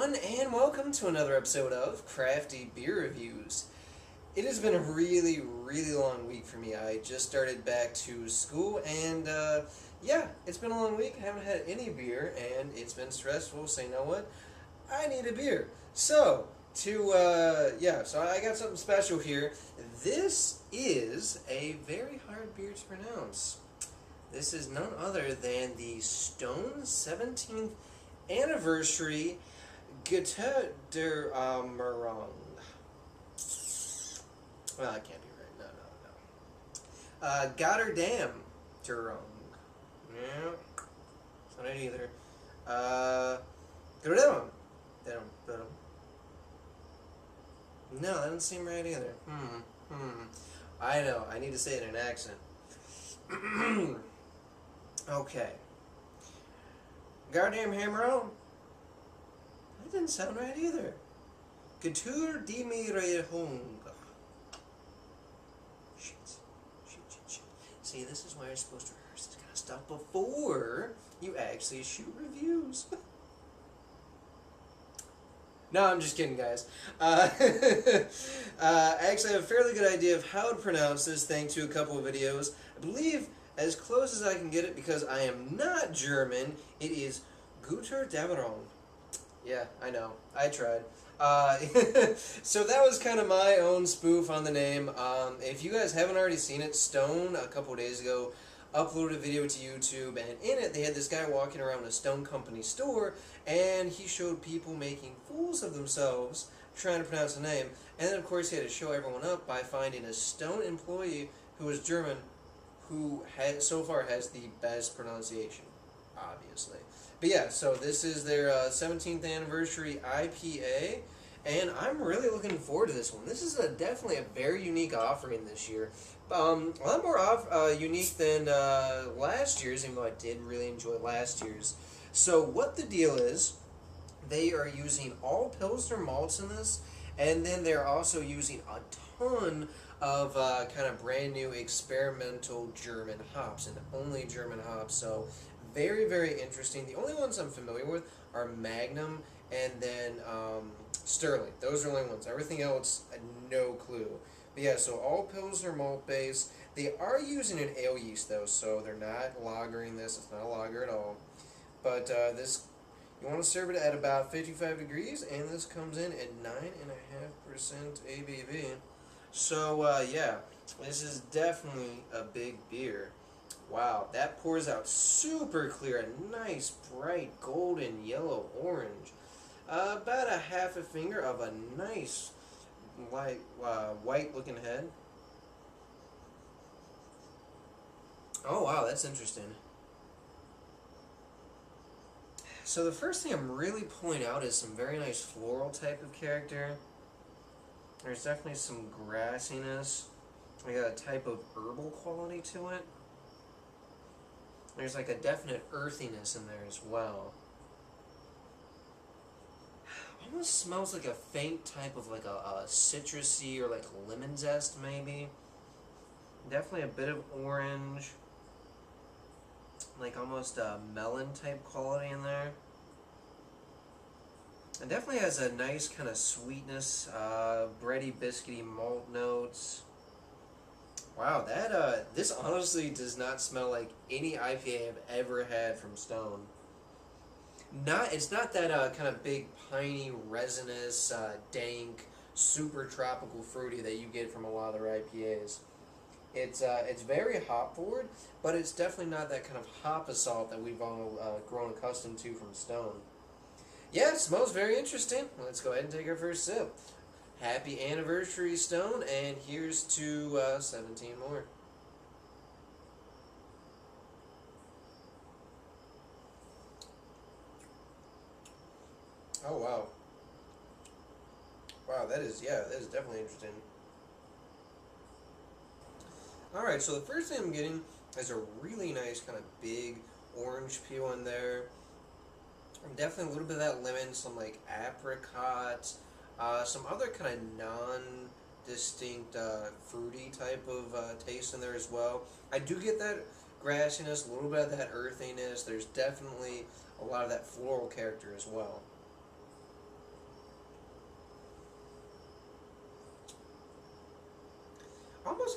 everyone, and welcome to another episode of Crafty Beer Reviews. It has been a really long week for me. I just started back to school, and yeah, it's been a long week. I haven't had any beer, and it's been stressful, so you know what? I need a beer. So, so I got something special here. This is a very hard beer to pronounce. This is none other than the Stone 17th Anniversary Götterdämmerung. Well, I can't be right. No. Götterdämmerung. Yeah. It's not it either. Götterdämmerung. No, that doesn't seem right either. I know. I need to say it in an accent. Okay. Götterdämmerung. That didn't sound right either. Götterdämmerung. Shit. See, this is why you're supposed to rehearse this kind of stuff before you actually shoot reviews. No, I'm just kidding, guys. Actually, I have a fairly good idea of how to pronounce this thanks to a couple of videos. I believe, as close as I can get it, because I am not German, it is Götterdämmerung. Yeah, I know. I tried. So that was kind of my own spoof on the name. If you guys haven't already seen it, Stone, a couple of days ago, uploaded a video to YouTube, and in it they had this guy walking around a Stone Company store, and he showed people making fools of themselves trying to pronounce the name, and then of course he had to show everyone up by finding a Stone employee who was German, who so far has the best pronunciation, obviously. But yeah, so this is their 17th anniversary IPA, and I'm really looking forward to this one. This is definitely a very unique offering this year. A lot more unique than last year's, even though I did really enjoy last year's. So what the deal is, they are using all Pilsner malts in this, and then they're also using a ton of kind of brand new experimental German hops, and only German hops, so very interesting. The only ones I'm familiar with are Magnum and then Sterling. Those are the only ones. Everything else, no clue. But yeah, so all Pilsner malt base. They are using an ale yeast though, so they're not lagering this. It's not a lager at all. But this, you want to serve it at about 55 degrees, and this comes in at 9.5% ABV. So yeah, this is definitely a big beer. Wow, that pours out super clear, a nice bright golden yellow orange. About a half a finger of a nice light white looking head. Oh wow, that's interesting. So the first thing I'm really pulling out is some very nice floral type of character. There's definitely some grassiness. I got a type of herbal quality to it. There's like a definite earthiness in there as well. Almost smells like a faint type of like a citrusy or like lemon zest maybe. Definitely a bit of orange. Like almost a melon type quality in there. It definitely has a nice kind of sweetness, bready, biscuity malt notes. Wow, that this honestly does not smell like any IPA I've ever had from Stone. It's not that kind of big piney, resinous, dank, super tropical fruity that you get from a lot of their IPAs. It's very hop forward, but it's definitely not that kind of hop assault that we've all grown accustomed to from Stone. Yeah, it smells very interesting. Let's go ahead and take our first sip. Happy anniversary, Stone, and here's to 17 more. Oh wow. Wow, that is definitely interesting. Alright, so the first thing I'm getting is a really nice kind of big orange peel in there. Definitely a little bit of that lemon, some like apricot, some other kind of non-distinct fruity type of taste in there as well. I do get that grassiness, a little bit of that earthiness. There's definitely a lot of that floral character as well.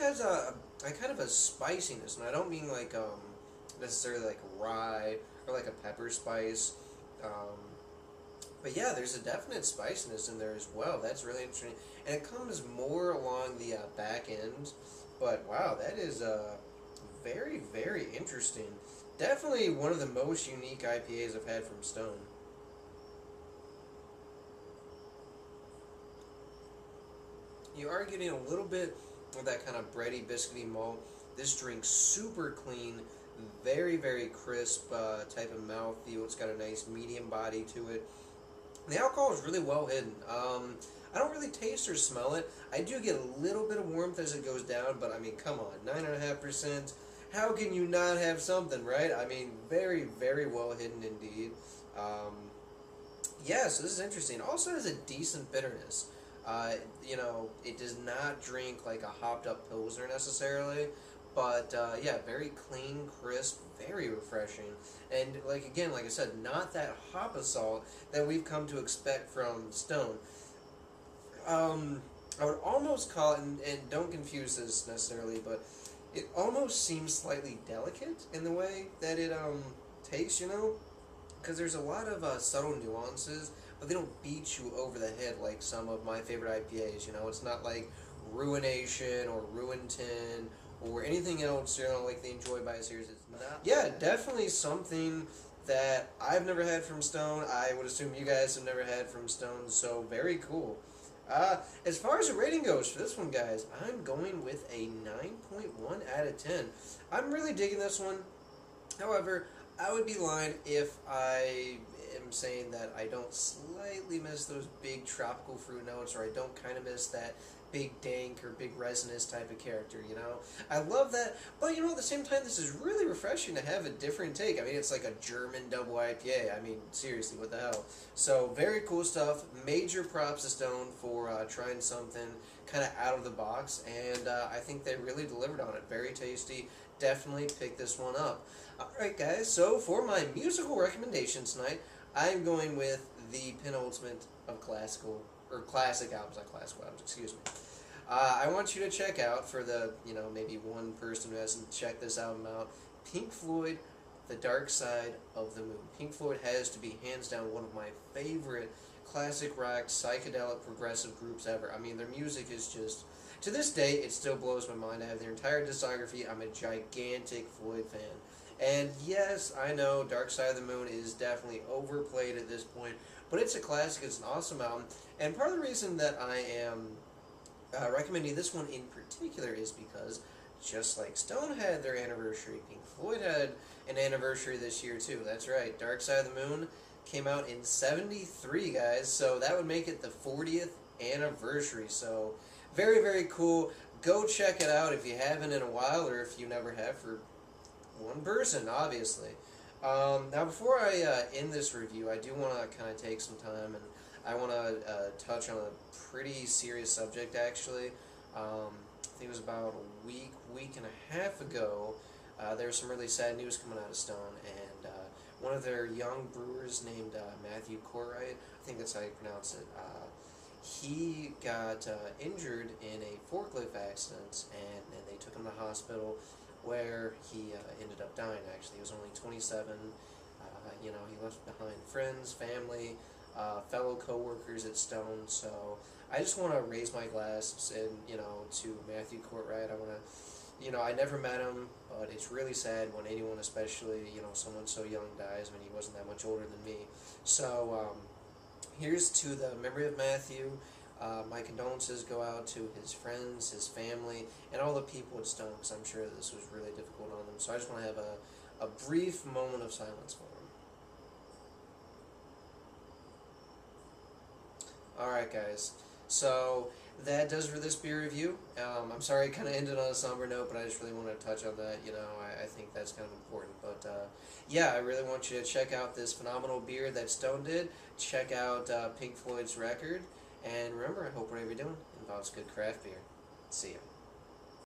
also has a kind of a spiciness, and I don't mean like necessarily like rye or like a pepper spice. Um, but yeah, there's a definite spiciness in there as well. That's really interesting, and it comes more along the back end. But wow, that is very, very interesting. Definitely one of the most unique IPAs I've had from Stone. You are getting a little bit of that kind of bready, biscuity malt. This drink's super clean, very, very crisp type of mouthfeel. It's got a nice medium body to it. The alcohol is really well hidden. I don't really taste or smell it. I do get a little bit of warmth as it goes down, but I mean, come on, 9.5%. How can you not have something, right? I mean, very, very well hidden indeed. Yeah, so this is interesting. Also has a decent bitterness. You know, it does not drink like a hopped up Pilsner necessarily, but yeah, very clean, crisp, very refreshing. And like again, like I said, not that hop assault that we've come to expect from Stone. I would almost call it, and don't confuse this necessarily, but it almost seems slightly delicate in the way that it tastes, you know? Because there's a lot of subtle nuances, but they don't beat you over the head like some of my favorite IPAs, you know? It's not like Ruination or Ruinton or anything else, you know, like the Enjoy by series. It's not. Yeah, definitely something that I've never had from Stone. I would assume you guys have never had from Stone, so very cool. As far as the rating goes for this one, guys, I'm going with a 9.1 out of 10. I'm really digging this one. However, I would be lying if I am saying that I don't slightly miss those big tropical fruit notes, or I don't kind of miss that big dank or big resinous type of character, you know? I love that, but you know, at the same time, this is really refreshing to have a different take. I mean, it's like a German double IPA. I mean, seriously, what the hell? So, very cool stuff. Major props to Stone for trying something kind of out of the box, and I think they really delivered on it. Very tasty. Definitely pick this one up. Alright, guys, so for my musical recommendations tonight, I'm going with the penultimate of classic albums, not classical albums, excuse me. I want you to check out, for the, you know, maybe one person who hasn't checked this album out, Pink Floyd, The Dark Side of the Moon. Pink Floyd has to be hands down one of my favorite classic rock, psychedelic, progressive groups ever. I mean, their music is just, to this day, it still blows my mind. I have their entire discography. I'm a gigantic Floyd fan. And yes, I know Dark Side of the Moon is definitely overplayed at this point, but it's a classic, it's an awesome album, and part of the reason that I am recommending this one in particular is because, just like Stone had their anniversary, Pink Floyd had an anniversary this year too. That's right, Dark Side of the Moon came out in '73, guys, so that would make it the 40th anniversary, so very, very cool. Go check it out if you haven't in a while, or if you never have, for one person, obviously. Now, before I end this review, I do want to kind of take some time, and I want to touch on a pretty serious subject, actually. I think it was about a week and a half ago, there was some really sad news coming out of Stone, and one of their young brewers named Matthew Corright, I think that's how you pronounce it, he got injured in a forklift accident, and they took him to the hospital, where he ended up dying, actually. He was only 27. You know, he left behind friends, family, fellow co-workers at Stone, so I just want to raise my glass and, you know, to Matthew Courtright. I want to, you know, I never met him, but it's really sad when anyone, especially, you know, someone so young dies. I mean, he wasn't that much older than me. So, here's to the memory of Matthew. My condolences go out to his friends, his family, and all the people at Stone, because I'm sure this was really difficult on them. So I just want to have a brief moment of silence for him. Alright, guys. So that does for this beer review. I'm sorry it kind of ended on a somber note, but I just really wanted to touch on that. You know, I think that's kind of important. But yeah, I really want you to check out this phenomenal beer that Stone did. Check out Pink Floyd's record. And remember, I hope whatever you're doing involves good craft beer. See ya.